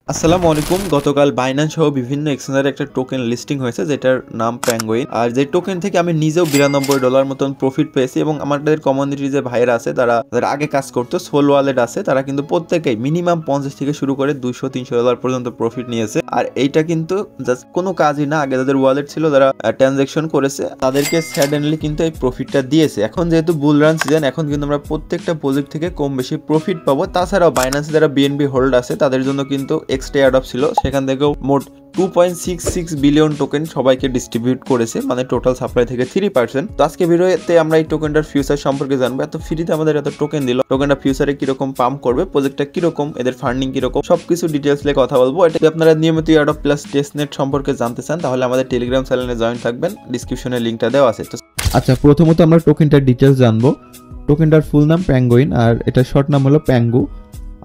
আসসালামু আলাইকুম। গতকাল বাইন্যান্স সহ বিভিন্ন এক্সচেঞ্জের একটা টোকেন লিস্টিং হয়েছে যেটার নাম প্যাঙ্গুইন। আর যে টোকেন থেকে আমি নিজেও $92 মতন প্রফিট পেয়েছি এবং আমাদের কমিউনিটির যে ভাইয়েরা আছে তারা আগে কাজ করতো, সোল ওয়ালেট আছে, তারা কিন্তু প্রত্যেকেই মিনিমাম 50 থেকে শুরু করে $200-300 পর্যন্ত প্রফিট নিয়েছে। আর এইটা কিন্তু জাস্ট কোনো কাজই না, আগে যাদের ওয়ালেট ছিল যারা ট্রানজাকশন করেছে তাদেরকে সাডেনলি কিন্তু এই প্রফিটটা দিয়েছে। এখন যেহেতু বুল রান সিজন, এখন কিন্তু আমরা প্রত্যেকটা প্রজেক্ট থেকে কম বেশি প্রফিট পাবো। তাছাড়াও বাইন্যান্সে যারা বিএনবি হোল্ড আছে তাদের জন্য কিন্তু এক্সট্রা এয়ারড্রপ ছিল, সেখান থেকেও মোট 2.66 বিলিয়ন টোকেন সবাইকে ডিস্ট্রিবিউট করেছে, মানে টোটাল সাপ্লাই থেকে 3%। তো আজকে ভিডিওতে আমরা এই টোকেনটার ফিউচার সম্পর্কে জানবো। এত ফ্রিতে আমাদের এত টোকেন দিল, টোকেনটা ফিউচারে কিরকম পাম্প করবে, প্রজেক্টটা কিরকম, এদের ফান্ডিং কিরকম, সবকিছু ডিটেলস নিয়ে কথা বলবো। এটা আপনারা নিয়মিত এয়ারড্রপ প্লাস টেস্টনেট সম্পর্কে জানতে চান তাহলে আমাদের টেলিগ্রাম চ্যানেলে জয়েন থাকবেন, ডিসক্রিপশনে লিঙ্কটা দেওয়া আছে। তো আচ্ছা, প্রথমত আমরা টোকেনটার ডিটেলস জানবো। টোকেনটার ফুল নাম প্যাঙ্গুইন আর এটার শর্ট নাম হলো প্যাঙ্গু।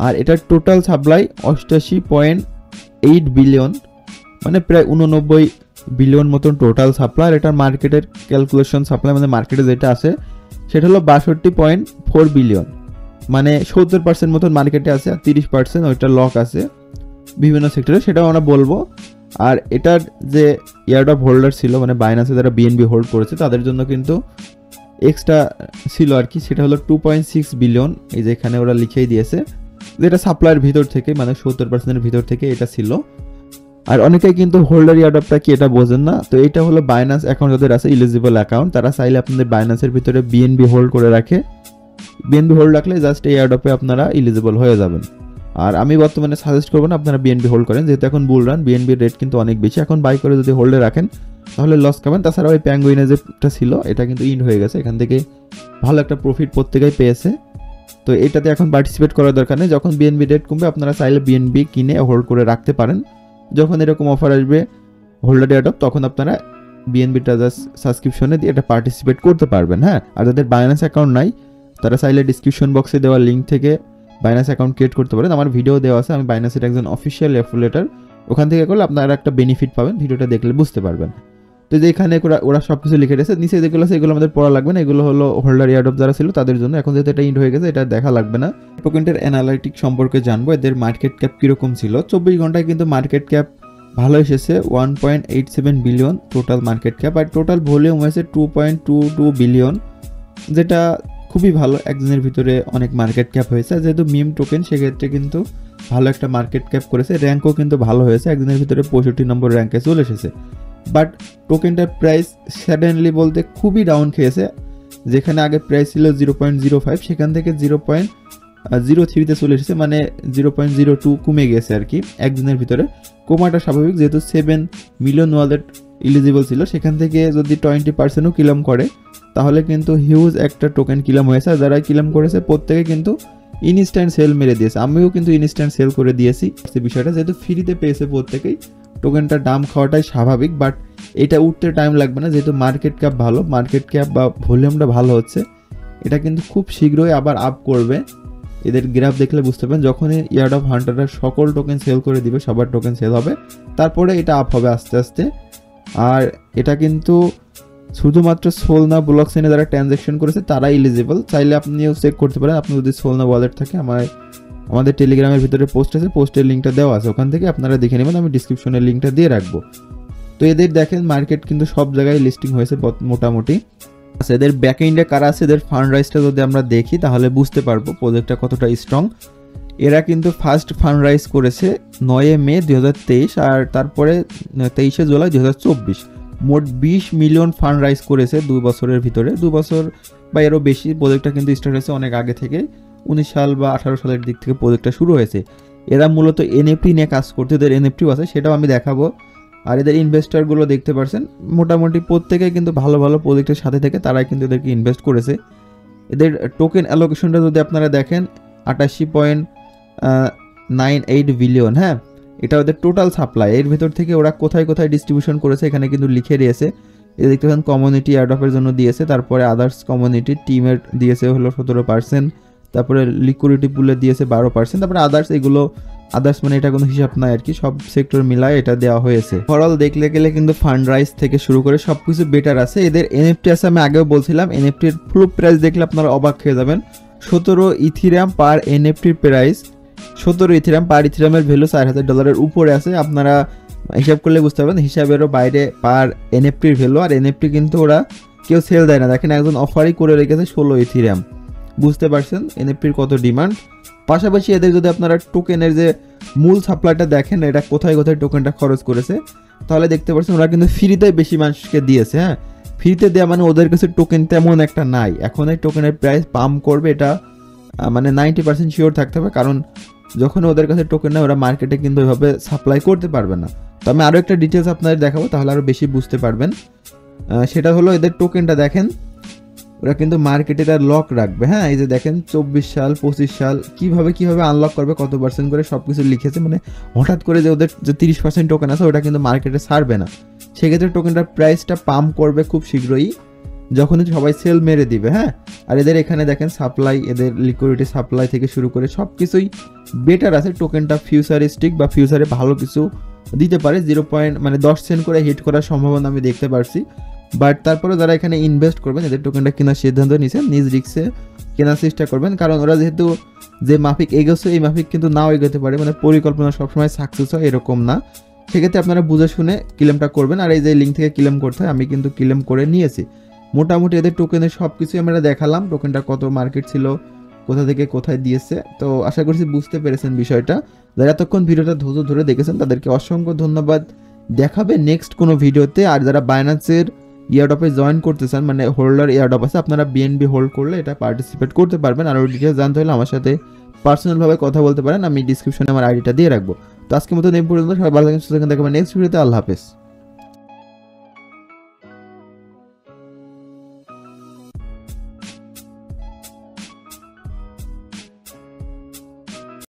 আর এটার টোটাল সাপ্লাই 88.8 বিলিয়ন, মানে প্রায় 89 বিলিয়ন মতন টোটাল সাপ্লাই। আর এটার মার্কেটের ক্যালকুলেশন সাপ্লাই মানে মার্কেটে যেটা আছে সেটা হলো 62.4 বিলিয়ন, মানে 70% মতন মার্কেটে আছে আর 30% ওইটা লক আছে বিভিন্ন সেক্টরে, সেটাও আমরা বলবো। আর এটার যে এয়ারড্রপ হোল্ডার ছিল, মানে বাইন্যান্সে যারা বিএনবি হোল্ড করেছে তাদের জন্য কিন্তু এক্সট্রা ছিল আর কি, সেটা হলো 2.6 বিলিয়ন। এই যে এখানে ওরা লিখেই দিয়েছে যেটা সাপ্লাইয়ের ভিতর থেকে, মানে 70%-এর ভিতর থেকে এটা ছিল। আর অনেকেই কিন্তু হোল্ডার এয়ারড্রপটা কি এটা বোঝেন না। তো এটা হলো বাইন্যান্স অ্যাকাউন্ট যাদের আছে, ইলিজিবল অ্যাকাউন্ট, তারা চাইলে আপনাদের বাইন্যান্সের ভিতরে বিএনবি হোল্ড করে রাখে। বিএনবি হোল্ড রাখলে জাস্ট এই এয়ারড্রপে আপনারা ইলিজিবল হয়ে যাবেন। আর আমি বর্তমানে সাজেস্ট করবো না আপনারা বিএনবি হোল্ড করেন, যেহেতু এখন বুল রান, বিএনবির রেট কিন্তু অনেক বেশি। এখন বাই করে যদি হোল্ডে রাখেন তাহলে লস খাবেন। তাছাড়াও এই প্যাঙ্গুইনে যেটা ছিল এটা কিন্তু ইন্ড হয়ে গেছে, এখান থেকে ভালো একটা প্রফিট প্রত্যেকেই পেয়েছে। তো এটাতে এখন পার্টিসিপেট করার দরকার নেই। যখন বিএনবি রেট কমবে আপনারা চাইলে বিএনবি কিনে হোল্ড করে রাখতে পারেন। যখন এরকম অফার আসবে হোল্ডার এয়ারড্রপ তখন আপনারা বিএনবিটা জাস্ট সাবস্ক্রিপশনে দিয়ে এটা পার্টিসিপেট করতে পারবেন। হ্যাঁ, আর যাদের বাইন্যান্স অ্যাকাউন্ট নাই তারা চাইলে ডিসক্রিপশন বক্সে দেওয়া লিঙ্ক থেকে বাইন্যান্স অ্যাকাউন্ট ক্রিয়েট করতে পারেন। আমার ভিডিও দেওয়া আছে, আমি বাইন্যান্সের একজন অফিসিয়াল অ্যাফিলিয়েটর, ওখান থেকে করলে আপনারা একটা বেনিফিট পাবেন, ভিডিওটা দেখলে বুঝতে পারবেন। তো যে এখানে ওরা সব কিছু লিখে রেখেছে, নিচে যেগুলো আছে এগুলো আমাদের পড়া লাগবে না, এগুলো হলো হোল্ডার এয়ারড্রপ যারা ছিল তাদের জন্য। এখন যেহেতু এটা ইন্ড হয়ে গেছে এটা দেখা লাগবে না। টোকেনটার অ্যানালাইটিক সম্পর্কে জানবো, এদের মার্কেট ক্যাপ কীরকম ছিল। 24 ঘন্টায় কিন্তু মার্কেট ক্যাপ ভালো এসেছে, 1.87 বিলিয়ন টোটাল মার্কেট ক্যাপ। আর টোটাল ভলিউম হয়েছে 2.22 বিলিয়ন, যেটা খুবই ভালো। একদিনের ভিতরে অনেক মার্কেট ক্যাপ হয়েছে, যেহেতু মিম টোকেন সেক্ষেত্রে কিন্তু ভালো একটা মার্কেট ক্যাপ করেছে। র্যাঙ্কও কিন্তু ভালো হয়েছে, একদিনের ভিতরে 65 নম্বর র্যাঙ্কে চলে এসেছে। বাট টোকেনটার প্রাইস সাডেনলি বলতে খুবই ডাউন খেয়েছে, যেখানে আগে প্রাইস ছিল 0.05 সেখান থেকে 0.03-তে চলে এসেছে, মানে 0.02 কমে গেছে আর কি একদিনের ভিতরে। কমাটা স্বাভাবিক, যেহেতু 7 মিলিয়ন ওয়ালেট ইলিজিবল ছিল, সেখান থেকে যদি 20%ও কিলাম করে তাহলে কিন্তু হিউজ একটা টোকেন কিলাম হয়েছে। আর যারা কিলাম করেছে প্রত্যেকে কিন্তু ইনস্ট্যান্ট সেল মেরে দিয়েছে, আমিও কিন্তু ইনস্ট্যান্ট সেল করে দিয়েছি। সেই বিষয়টা যেহেতু ফ্রিতে পেয়েছে প্রত্যেকেই, টোকেনটার দাম খাওয়াটাই স্বাভাবিক। বাট এটা উঠতে টাইম লাগবে না, যেহেতু মার্কেট ক্যাপ ভালো, মার্কেট ক্যাপ বা ভলিউমটা ভালো হচ্ছে, এটা কিন্তু খুব শীঘ্রই আবার আপ করবে। এদের গ্রাফ দেখলে বুঝতে পারবেন, যখনই এয়ারড্রপ হান্টাররা সকল টোকেন সেল করে দিবে, সবার টোকেন সেল হবে, তারপরে এটা আপ হবে আস্তে আস্তে। আর এটা কিন্তু শুধুমাত্র সোলনা ব্লকচেইনে যারা ট্রানজ্যাকশন করেছে তারা ইলিজিবল, চাইলে আপনিও চেক করতে পারেন। আপনি যদি সোলনা ওয়ালেট থাকে, আমাদের টেলিগ্রামের ভিতরে পোস্ট আছে, পোস্টের লিঙ্কটা দেওয়া আছে, ওখান থেকে আপনারা দেখে নেবেন, আমি ডিসক্রিপশনের লিঙ্কটা দিয়ে রাখবো। তো এদের দেখেন মার্কেট কিন্তু সব জায়গায় লিস্টিং হয়েছে মোটামুটি। আচ্ছা, এদের ব্যাক এন্ডে কারা আছে, এদের ফান্ড রাইজটা যদি আমরা দেখি তাহলে বুঝতে পারবো প্রজেক্টটা কতটা স্ট্রং। এরা কিন্তু ফার্স্ট ফান্ড রাইজ করেছে 9 মে 2023, আর তারপরে 23 জুলাই 2024, মোট 20 মিলিয়ন ফান্ড রাইজ করেছে 2 বছরের ভিতরে। 2 বছর বা এরও বেশি, প্রজেক্টটা কিন্তু স্টার্ট হয়েছে অনেক আগে থেকে, 19 সাল বা 18 সালের দিক থেকে প্রজেক্টটা শুরু হয়েছে। এরা মূলত এনএফটি নিয়ে কাজ করতে, এদের এনএফটিও আছে, সেটাও আমি দেখাবো। আর এদের ইনভেস্টারগুলো দেখতে পাচ্ছেন, মোটামুটি প্রত্যেকে কিন্তু ভালো ভালো প্রজেক্টের সাথে থেকে তারাই কিন্তু এদেরকে ইনভেস্ট করেছে। এদের টোকেন অ্যালোকেশনটা যদি আপনারা দেখেন 88.98 বিলিয়ন। হ্যাঁ, এটা ওদের টোটাল সাপ্লাই, এর ভেতর থেকে ওরা কোথায় কোথায় ডিস্ট্রিবিউশন করেছে এখানে কিন্তু লিখে দিয়েছে। এটা দেখতে পাচ্ছেন কমিউনিটি এয়ারড্রপের জন্য দিয়েছে, তারপরে আদার্স কমিউনিটি টিমের দিয়েছে হলো 17%, তারপরে লিকুইডিটি পুলে দিয়েছে 12%, তারপরে আদার্স মানে এটা কোনো হিসাব নাই আর কি, সব সেক্টর মিলায় এটা দেওয়া হয়েছে। ওভারঅল দেখলে গেলে কিন্তু ফান্ড রাইজ থেকে শুরু করে সবকিছু বেটার আছে। এদের এনএফটি আছে, আমি আগেও বলছিলাম, এনএফটির ফুল প্রাইস দেখলে আপনারা অবাক হয়ে যাবেন। 17 ইথিরিয়াম পার এনএফটির প্রাইস 17 ইথেরিয়াম, পার ইথেরিয়ামের ভ্যালু $4,000 উপরে আছে। আপনারা হিসাব করলে বুঝতে পারবেন, হিসাবেরও বাইরে পার এনএফটির ভ্যালু। আর এনএফটি কিন্তু ওরা কেউ সেল দেয় না, দেখেন একজন অফারই করে রেখেছে 16 ইথেরিয়াম। বুঝতে পারছেন এনএফটির কত ডিমান্ড। পাশাপাশি এদের যদি আপনারা টোকেনের যে মূল সাপ্লাইটা দেখেন, এটা কোথায় কোথায় টোকেনটা খরচ করেছে, তাহলে দেখতে পাচ্ছেন ওরা কিন্তু ফ্রিতে বেশি মানুষকে দিয়েছে। হ্যাঁ, ফ্রিতে দেওয়া মানে ওদের কাছে টোকেন তেমন একটা নাই। এখন এই টোকেনের প্রাইস পাম্প করবে, এটা মানে 90% শিওর থাকতে হবে, কারণ যখন ওদের কাছে টোকেন নেয় ওরা মার্কেটে কিন্তু ওইভাবে সাপ্লাই করতে পারবে না। তো আমি আরও একটা ডিটেলস আপনাদের দেখাবো, তাহলে আরও বেশি বুঝতে পারবেন। সেটা হলো এদের টোকেনটা দেখেন, ওরা কিন্তু মার্কেটে তার লক রাখবে। হ্যাঁ, এই যে দেখেন 24 সাল 25 সাল কিভাবে আনলক করবে, কত পার্সেন্ট করে সব কিছু লিখেছে। মানে হঠাৎ করে যে ওদের যে 30% টোকেন আছে ওটা কিন্তু মার্কেটে ছাড়বে না। সেক্ষেত্রে টোকেনটার প্রাইসটা পাম্প করবে খুব শীঘ্রই, যখনই সবাই সেল মেরে দিবে। হ্যাঁ, আর এদের এখানে দেখেন সাপ্লাই, এদের লিকুইডিটি সাপ্লাই থেকে শুরু করে সব কিছুই বেটার আছে। টোকেনটা ফিউচারিস্টিক বা ফিউচারে ভালো কিছু দিতে পারে। 10 সেন্ট করে হিট করার সম্ভাবনা আমি দেখতে পারছি। বাট তারপরে যারা এখানে ইনভেস্ট করবেন, এদের টোকেনটা কেনার সিদ্ধান্ত নিয়েছেন, নিজ রিস্কে কেনার চেষ্টা করবেন, কারণ ওরা যেহেতু যে মাফিক এগোচ্ছে এই মাফিক কিন্তু নাও এগোতে পারে। মানে পরিকল্পনা সবসময় সাকসেস হয় এরকম না। সেক্ষেত্রে আপনারা বুঝে শুনে ক্লেমটা করবেন। আর এই যে লিঙ্ক থেকে ক্লেম করতে হয়, আমি কিন্তু ক্লেম করে নিয়েছি। মোটামুটি এদের টোকেনের সব কিছুই আমরা দেখালাম, টোকেনটা কত মার্কেট ছিল, কোথা থেকে কোথায় দিয়েছে। তো আশা করছি বুঝতে পেরেছেন বিষয়টা। যারা এতক্ষণ ভিডিওটা ধৈর্য ধরে দেখেছেন তাদেরকে অসংখ্য ধন্যবাদ। দেখাবে নেক্সট কোনো ভিডিওতে। আর যারা বাইন্যান্সের ইয়ারডপে জয়েন করতে চান, মানে হোল্ডার ইয়ারডপ আছে, আপনারা বিএনবি হোল্ড করলে এটা পার্টিসিপেট করতে পারবেন। আর ওই ডিটেলস জানতে হলে আমার সাথে পার্সোনালভাবে কথা বলতে পারেন, আমি ডিসক্রিপশনে আমার আইডিটা দিয়ে রাখবো। তো আজকের মতো এই পর্যন্ত, সবাই ভালো থাকেন, সুস্থ থাকেন, দেখাবেন নেক্সট ভিডিওতে। আল্লাহ হাফেজ।